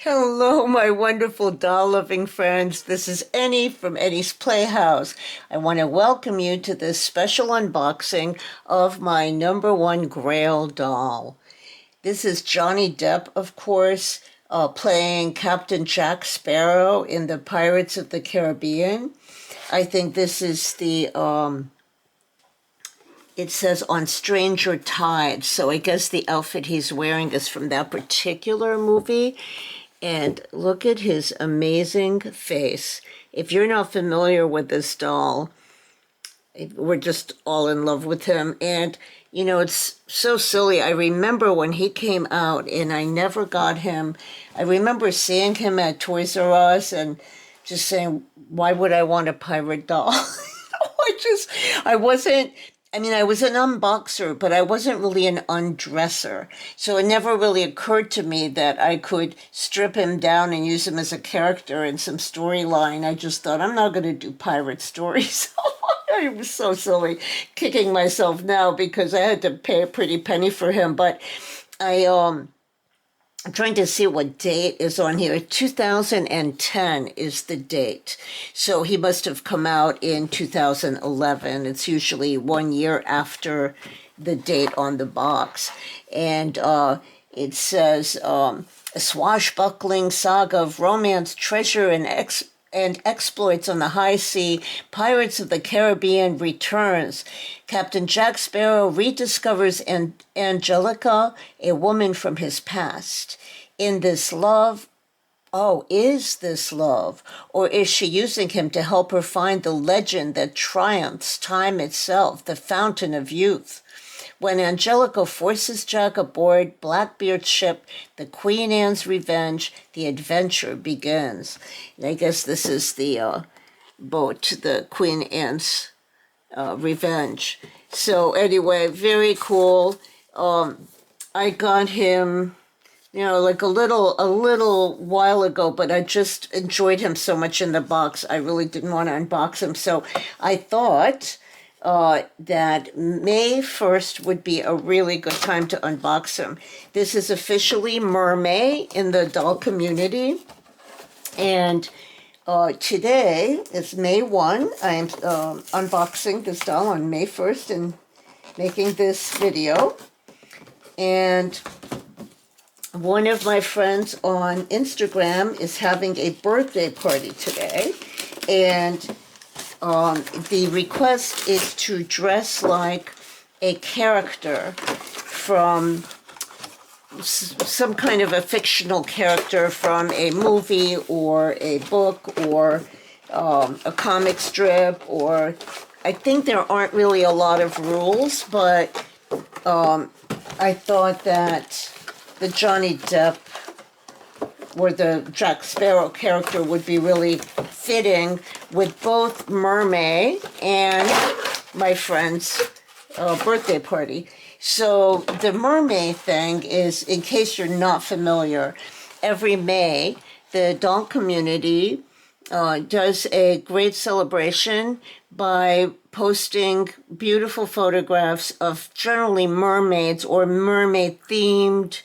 Hello, my wonderful doll-loving friends. This is Annie from Annie's Playhouse. I want to welcome you to this special unboxing of my number one Grail doll. This is Johnny Depp, of course, playing Captain Jack Sparrow in the Pirates of the Caribbean. I think this is it says on Stranger Tides, so I guess the outfit he's wearing is from that particular movie. And look at his amazing face. If you're not familiar with this doll, we're just all in love with him. And, you know, it's so silly. I remember when he came out and I never got him. I remember seeing him at Toys R Us and just saying, why would I want a pirate doll? I wasn't, I was an unboxer, but I wasn't really an undresser. So it never really occurred to me that I could strip him down and use him as a character in some storyline. I just thought, I'm not going to do pirate stories. I was so silly, kicking myself now because I had to pay a pretty penny for him. But I'm trying to see what date is on here. 2010 is the date. So he must have come out in 2011. It's usually 1 year after the date on the box. And it says, a swashbuckling saga of romance, treasure, and exploits on the high sea, Pirates of the Caribbean returns. Captain Jack Sparrow rediscovers Angelica, a woman from his past. In this love, is this love? Or is she using him to help her find the legend that triumphs time itself, the fountain of youth? When Angelica forces Jack aboard Blackbeard's ship, the Queen Anne's Revenge, the adventure begins. And I guess this is the boat, the Queen Anne's Revenge. So anyway, very cool. I got him, like a little while ago, but I just enjoyed him so much in the box. I really didn't want to unbox him. So I thought that May 1st would be a really good time to unbox him. This is officially MerMay in the doll community. And today is May 1. I am unboxing this doll on May 1st and making this video. And one of my friends on Instagram is having a birthday party today. And the request is to dress like a character from some kind of a fictional character from a movie or a book or a comic strip, or I think there aren't really a lot of rules, but I thought that the Johnny Depp or the Jack Sparrow character would be really fitting with both MerMay and my friend's birthday party. So the MerMay thing is, in case you're not familiar, every May the doll community does a great celebration by posting beautiful photographs of generally mermaids or mermaid-themed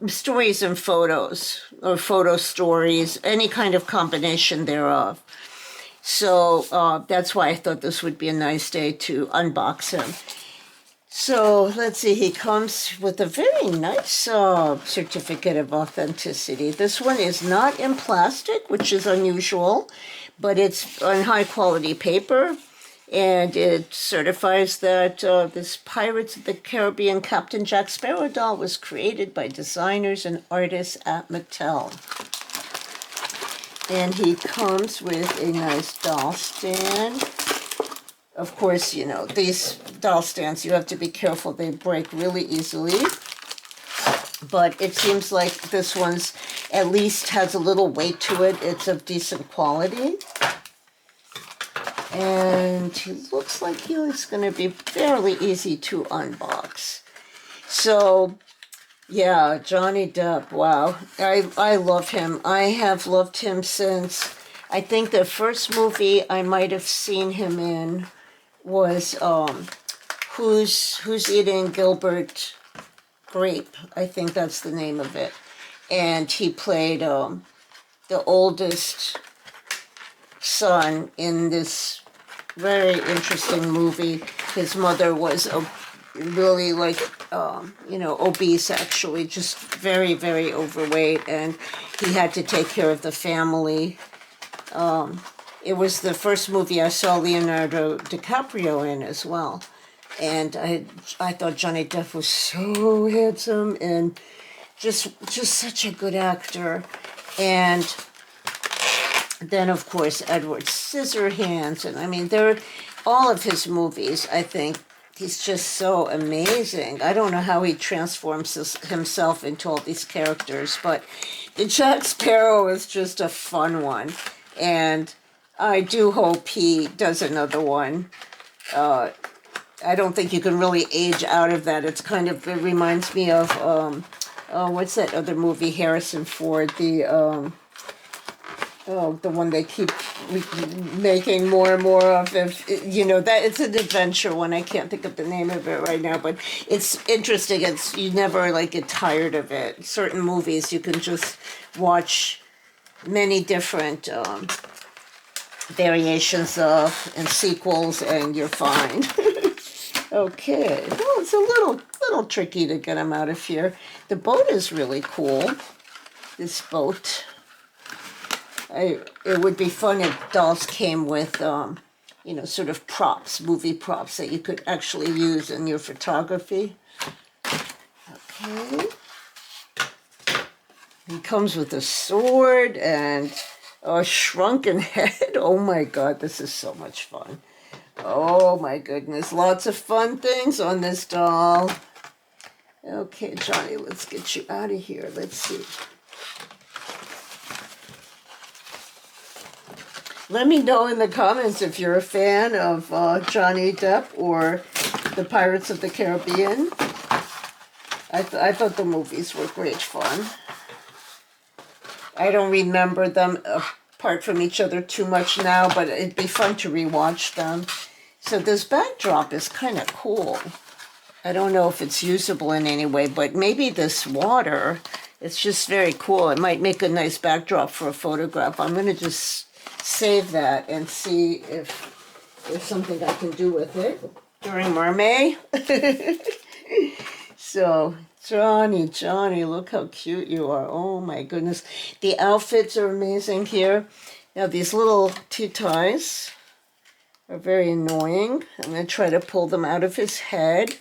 stories and photos, or photo stories, any kind of combination thereof. So that's why I thought this would be a nice day to unbox him. So let's see, he comes with a very nice certificate of authenticity. This one is not in plastic, which is unusual, but it's on high quality paper. And it certifies that this Pirates of the Caribbean Captain Jack Sparrow doll was created by designers and artists at Mattel. And he comes with a nice doll stand. Of course, these doll stands, you have to be careful. They break really easily. But it seems like this one's at least has a little weight to it. It's of decent quality. And he looks like he's going to be fairly easy to unbox. So, yeah, Johnny Depp, wow. I love him. I have loved him since, I think the first movie I might have seen him in was Who's Eating Gilbert Grape. I think that's the name of it. and he played the oldest son in this very interesting movie. His mother was really like, obese actually, just very, very overweight, and he had to take care of the family. It was the first movie I saw Leonardo DiCaprio in as well. And I thought Johnny Depp was so handsome and just such a good actor. And then, of course, Edward Scissorhands. And I mean, all of his movies, I think, he's just so amazing. I don't know how he transforms himself into all these characters, but the Jack Sparrow is just a fun one. And I do hope he does another one. I don't think you can really age out of that. It reminds me of, what's that other movie, Harrison Ford, the one they keep making more and more of. That it's an adventure one. I can't think of the name of it right now, but it's interesting. You never get tired of it. Certain movies you can just watch many different variations of and sequels, and you're fine. Okay, well, it's a little tricky to get him out of here. The boat is really cool. This boat. It would be fun if dolls came with, sort of props, movie props that you could actually use in your photography. Okay. He comes with a sword and a shrunken head. Oh my God, this is so much fun. Oh my goodness, lots of fun things on this doll. Okay, Johnny, let's get you out of here. Let's see. Let me know in the comments if you're a fan of Johnny Depp or the Pirates of the Caribbean. I thought the movies were great fun. I don't remember them apart from each other too much now, but it'd be fun to rewatch them. So this backdrop is kind of cool. I don't know if it's usable in any way, but maybe this water, it's just very cool. It might make a nice backdrop for a photograph. I'm going to just save that and see if there's something I can do with it during MerMay. So, Johnny, look how cute you are. Oh my goodness. The outfits are amazing here. Now these little tea ties are very annoying. I'm going to try to pull them out of his head.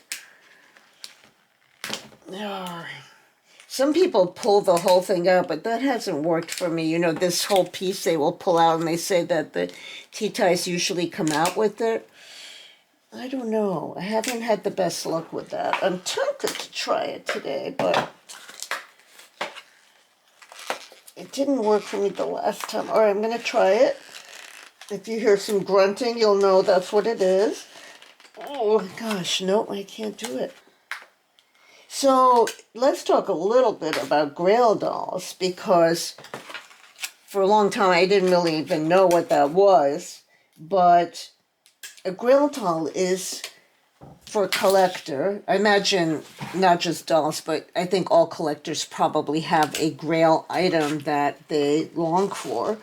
Some people pull the whole thing out, but that hasn't worked for me. This whole piece they will pull out, and they say that the tea ties usually come out with it. I don't know. I haven't had the best luck with that. I'm tempted to try it today, but it didn't work for me the last time. All right, I'm going to try it. If you hear some grunting, you'll know that's what it is. Oh, gosh, no, I can't do it. So let's talk a little bit about Grail dolls, because for a long time I didn't really even know what that was. But a Grail doll is for a collector. I imagine not just dolls, but I think all collectors probably have a Grail item that they long for.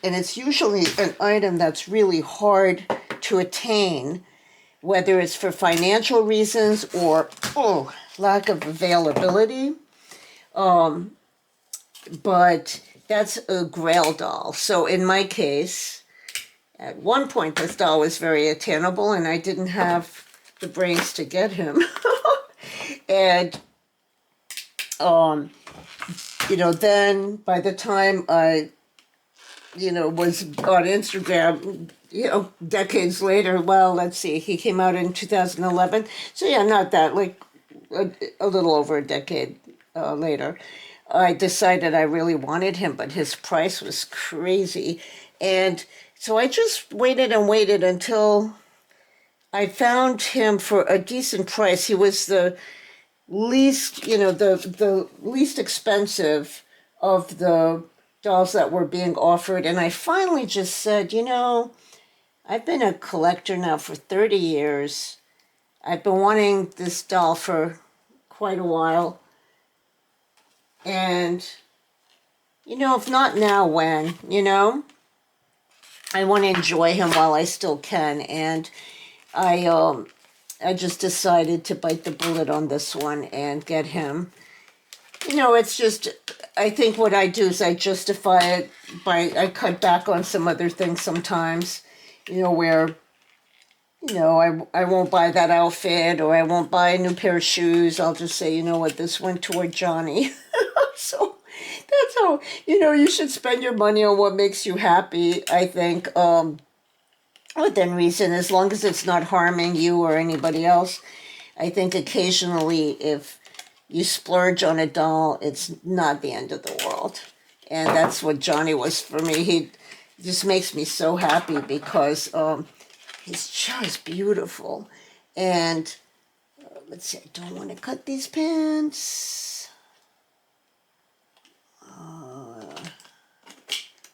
And it's usually an item that's really hard to attain, whether it's for financial reasons or lack of availability. But that's a Grail doll. So in my case, at one point this doll was very attainable, and I didn't have the brains to get him. And then by the time I was on Instagram, decades later, well, let's see, he came out in 2011. So yeah, not that, a little over a decade later, I decided I really wanted him, but his price was crazy. And so I just waited and waited until I found him for a decent price. He was the least, the least expensive of the dolls that were being offered. And I finally just said, I've been a collector now for 30 years. I've been wanting this doll for quite a while. And You know, if not now, when? You know, I want to enjoy him while I still can, and I I just decided to bite the bullet on this one and get him. You know, it's just, I think what I do is I justify it by, I cut back on some other things sometimes, you know, where, you know, I won't buy that outfit, or I won't buy a new pair of shoes. I'll just say, you know what, this went toward Johnny. So that's how, you know, you should spend your money on what makes you happy, I think, within reason, as long as it's not harming you or anybody else. I think occasionally if you splurge on a doll, it's not the end of the world. And that's what Johnny was for me. He just makes me so happy because he's just beautiful. And let's see, I don't want to cut these pants.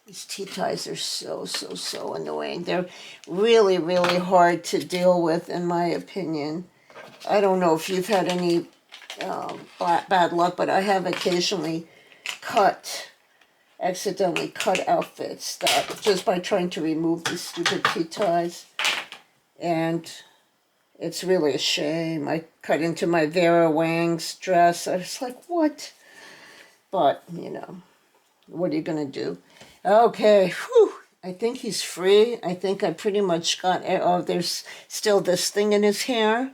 These tea ties are so annoying. They're really, really hard to deal with, in my opinion. I don't know if you've had any bad luck, but I have occasionally accidentally cut outfits that just by trying to remove these stupid tea ties. And it's really a shame. I cut into my Vera Wang's dress. I was like, what? But, you know, what are you going to do? Okay, whew. I think he's free. I think I pretty much got, oh, there's still this thing in his hair.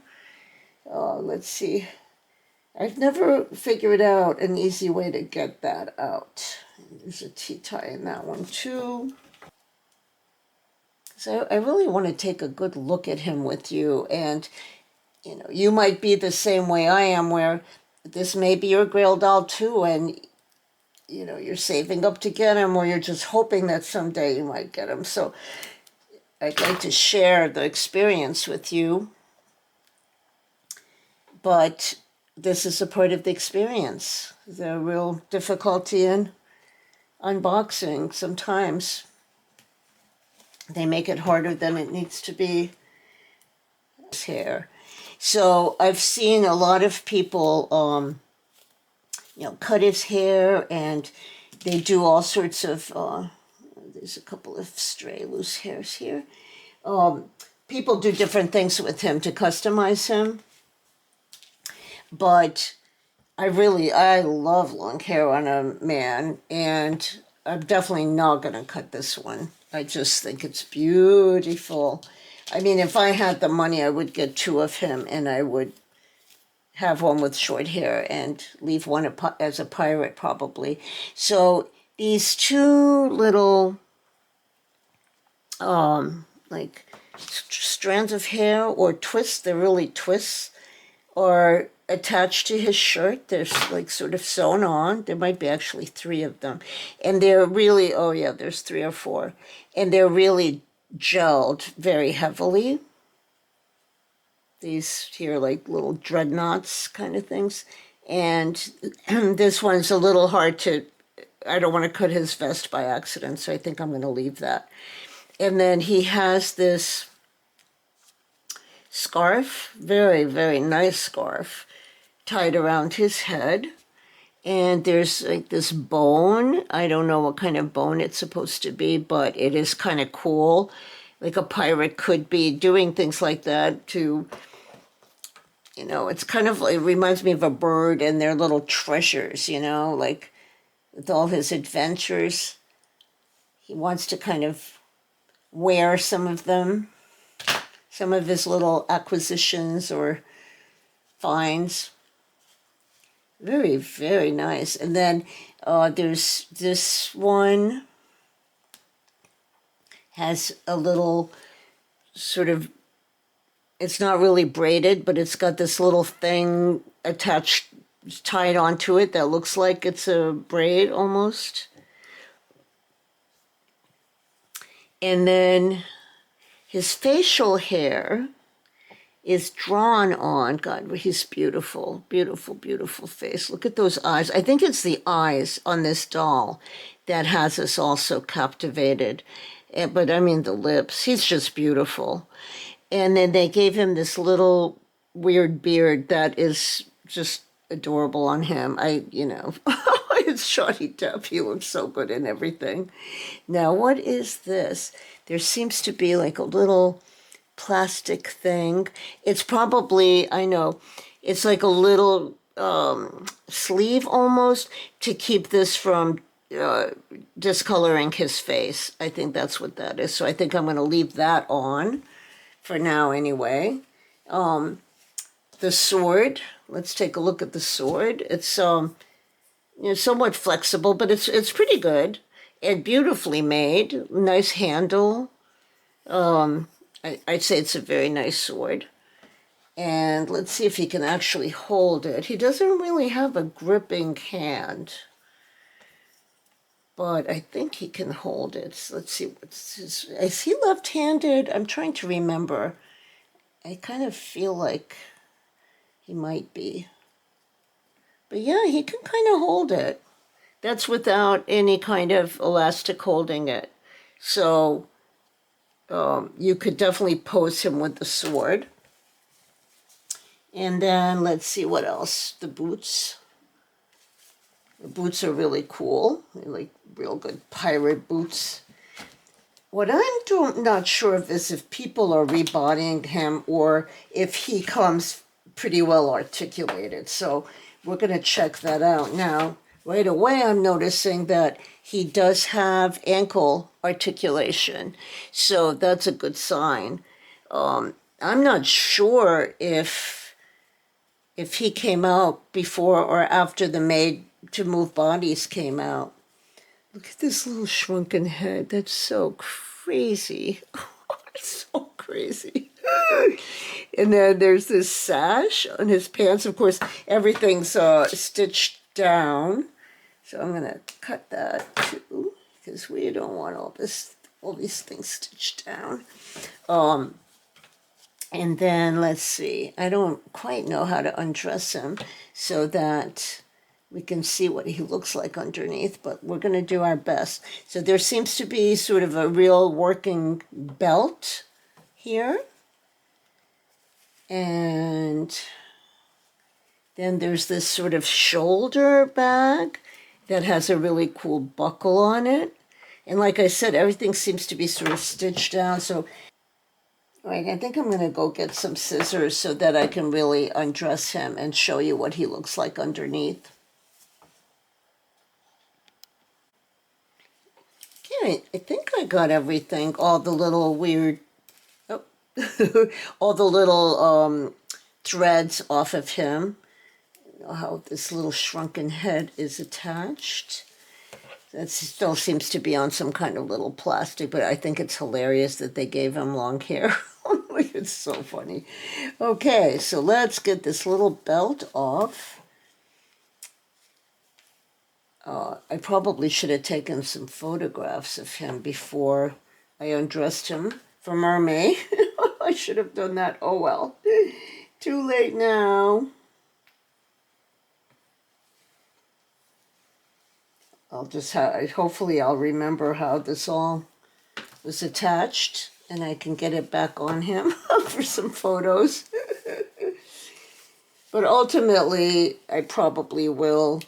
Let's see. I've never figured out an easy way to get that out. There's a tea tie in that one too. So I really want to take a good look at him with you, and you know, you might be the same way I am, where this may be your Grail doll too, and you know, you're saving up to get him, or you're just hoping that someday you might get him. So I'd like to share the experience with you, but this is a part of the experience. The real difficulty in unboxing, sometimes they make it harder than it needs to be. Hair. So I've seen a lot of people, you know, cut his hair, and they do all sorts of, there's a couple of stray loose hairs here. People do different things with him to customize him. But I love long hair on a man, and I'm definitely not going to cut this one. I just think it's beautiful. I mean, if I had the money, I would get two of him, and I would have one with short hair and leave one as a pirate, probably. So these two little, like, strands of hair or twists, they're really twists, are attached to his shirt. They're like sort of sewn on. There might be actually three of them. And they're really, oh yeah, there's three or four. And they're really gelled very heavily. These here like little dreadnoughts kind of things. And this one's a little hard to, I don't want to cut his vest by accident, so I think I'm going to leave that. And then he has this scarf, very, very nice scarf, tied around his head. And there's like this bone. I don't know what kind of bone it's supposed to be, but it is kind of cool. Like a pirate could be doing things like that to, you know, it's kind of, it reminds me of a bird and their little treasures, you know, like with all his adventures. He wants to kind of wear some of them, some of his little acquisitions or finds. Very, very nice. And then there's this one, has a little sort of, it's not really braided, but it's got this little thing attached, tied onto it that looks like it's a braid almost. And then his facial hair is drawn on, God, he's beautiful, beautiful, beautiful face. Look at those eyes. I think it's the eyes on this doll that has us all so captivated. But I mean the lips, he's just beautiful. And then they gave him this little weird beard that is just adorable on him. You know, I It's Johnny Depp. He looks so good in everything. Now, what is this? There seems to be like a little plastic thing. It's probably, I know, it's like a little sleeve almost to keep this from discoloring his face. I think that's what that is. So I think I'm going to leave that on for now anyway. The sword, let's take a look at the sword. It's somewhat flexible, but it's pretty good and beautifully made. Nice handle. I'd say it's a very nice sword. And let's see if he can actually hold it. He doesn't really have a gripping hand, but I think he can hold it. So let's see, is he left-handed? I'm trying to remember. I kind of feel like he might be. But yeah, he can kind of hold it. That's without any kind of elastic holding it. So you could definitely pose him with the sword. And then let's see what else. The boots. The boots are really cool. They're like real good pirate boots. What I'm not sure of is if people are rebodying him or if he comes pretty well articulated. So we're going to check that out. Now, right away I'm noticing that he does have ankle articulation. So that's a good sign. I'm not sure if he came out before or after the Made to Move Bodies came out. Look at this little shrunken head. That's so crazy. It's so crazy. And then there's this sash on his pants. Of course, everything's stitched down. So I'm going to cut that too, because we don't want all these things stitched down. And then let's see. I don't quite know how to undress him so that we can see what he looks like underneath, but we're going to do our best. So there seems to be sort of a real working belt here. And then there's this sort of shoulder bag that has a really cool buckle on it. And like I said, everything seems to be sort of stitched down. So, all right, I think I'm going to go get some scissors so that I can really undress him and show you what he looks like underneath. Okay, I think I got everything, all the little weird, all the little threads off of him. You know how this little shrunken head is attached. That still seems to be on some kind of little plastic, but I think it's hilarious that they gave him long hair. It's so funny. Okay, so let's get this little belt off. I probably should have taken some photographs of him before I undressed him for MerMay. I should have done that. Oh well. Too late now. Hopefully I'll remember how this all was attached and I can get it back on him for some photos. But ultimately, I probably will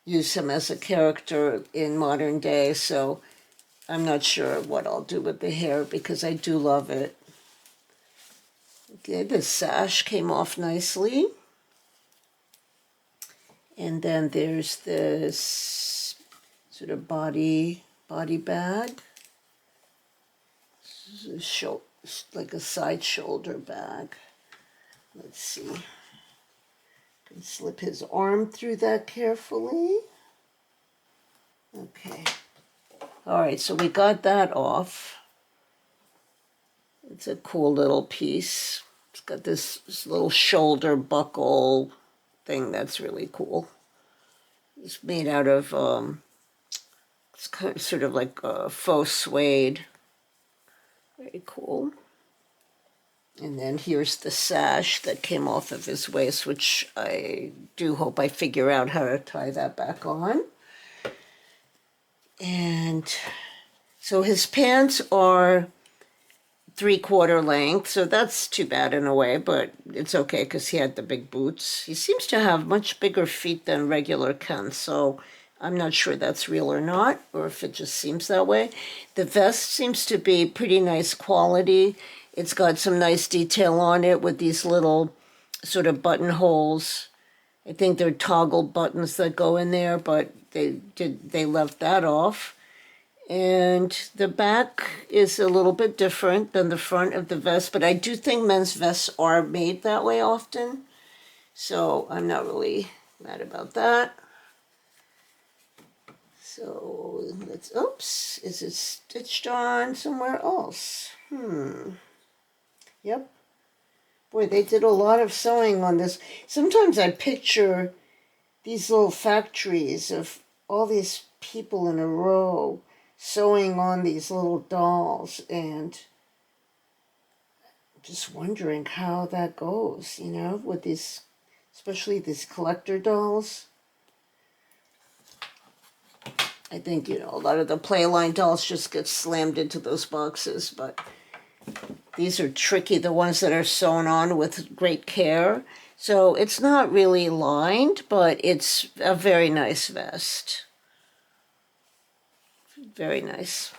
use him as a character in modern day, so I'm not sure what I'll do with the hair because I do love it. Okay, the sash came off nicely. And then there's this sort of body bag. Like a side shoulder bag. Let's see. Can slip his arm through that carefully. Okay. All right, so we got that off. It's a cool little piece. It's got this little shoulder buckle thing that's really cool. It's made out of, it's kind of sort of like a faux suede. Very cool. And then here's the sash that came off of his waist, which I do hope I figure out how to tie that back on. And so his pants are 3/4 length, so that's too bad in a way, but it's okay because he had the big boots. He seems to have much bigger feet than regular Ken, so I'm not sure that's real or not, or if it just seems that way. The vest seems to be pretty nice quality. It's got some nice detail on it with these little sort of buttonholes. I think they're toggle buttons that go in there, but they left that off. And the back is a little bit different than the front of the vest, but I do think men's vests are made that way often. So I'm not really mad about that. So let's, oops, is it stitched on somewhere else? Yep. Boy, they did a lot of sewing on this. Sometimes I picture these little factories of all these people in a row sewing on these little dolls, and just wondering how that goes, you know, with these, especially these collector dolls. I think, you know, a lot of the Playline dolls just get slammed into those boxes, but these are tricky, the ones that are sewn on with great care. So it's not really lined, but it's a very nice vest. Very nice.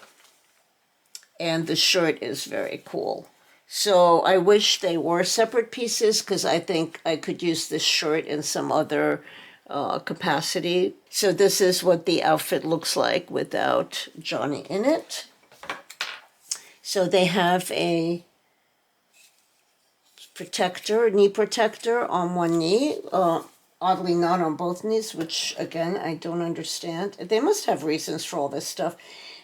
And the shirt is very cool. So I wish they were separate pieces because I think I could use this shirt in some other capacity. So this is what the outfit looks like without Johnny in it. So they have a protector, knee protector on one knee, oddly not on both knees, which again, I don't understand. They must have reasons for all this stuff,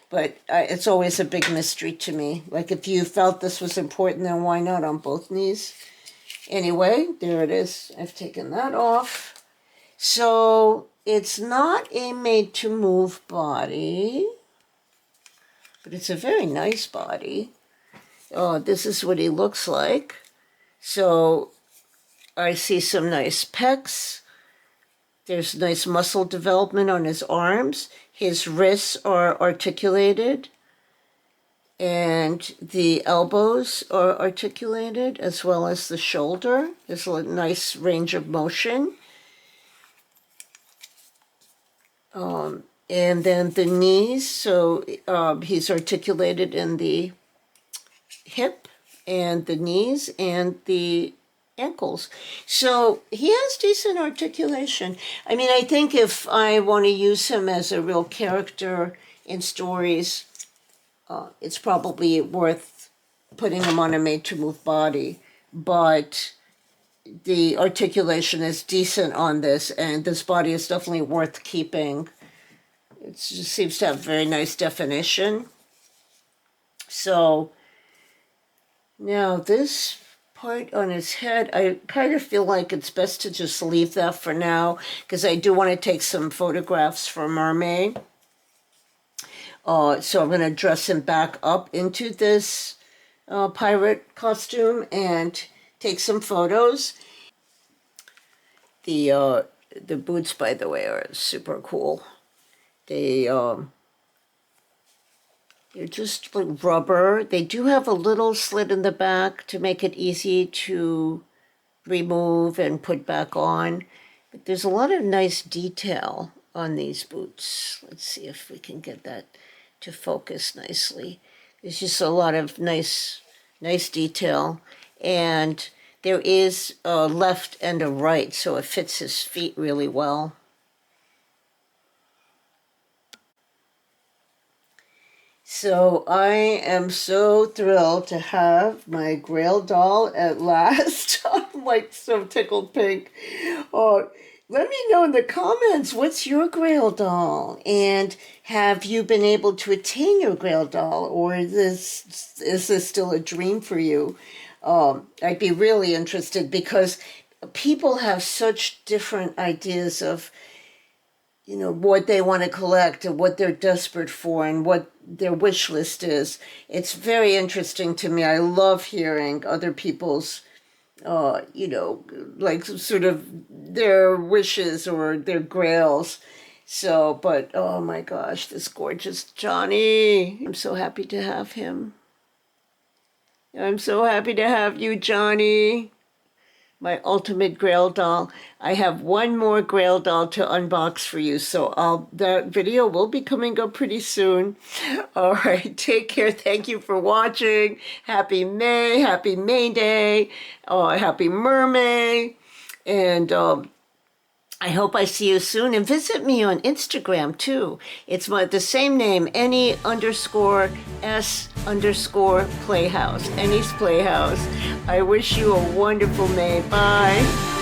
but it's always a big mystery to me. Like, if you felt this was important, then why not on both knees? Anyway, there it is. I've taken that off. So it's not a made-to-move body, but it's a very nice body. This is what he looks like. So I see some nice pecs. There's nice muscle development on his arms. His wrists are articulated, and the elbows are articulated, as well as the shoulder. There's a nice range of motion. And then the knees, so he's articulated in the hip and the knees and the ankles. So he has decent articulation. I mean, I think if I want to use him as a real character in stories, it's probably worth putting him on a made-to-move body. But the articulation is decent on this, and this body is definitely worth keeping. It just seems to have very nice definition. So now this part on his head, I kind of feel like it's best to just leave that for now, because I do want to take some photographs for MerMay. So I'm going to dress him back up into this pirate costume and take some photos. The boots, by the way, are super cool. They're just like rubber. They do have a little slit in the back to make it easy to remove and put back on. But there's a lot of nice detail on these boots. Let's see if we can get that to focus nicely. There's just a lot of nice detail. And there is a left and a right, so it fits his feet really well. So I am so thrilled to have my Grail doll at last. I'm like so tickled pink. Let me know in the comments, what's your Grail doll? And have you been able to attain your Grail doll? Or is this still a dream for you? I'd be really interested, because people have such different ideas of, you know, what they want to collect and what they're desperate for and what their wish list is. It's very interesting to me. I love hearing other people's, you know, like sort of their wishes or their grails. So, but oh my gosh, this gorgeous Johnny. I'm so happy to have him. I'm so happy to have you, Johnny. My ultimate Grail doll. I have one more Grail doll to unbox for you, so that video will be coming up pretty soon. All right, take care. Thank you for watching. Happy May, happy May Day, happy MerMay, and I hope I see you soon. And visit me on Instagram too. It's the same name, Any_S_Playhouse. Any's Playhouse. I wish you a wonderful May. Bye.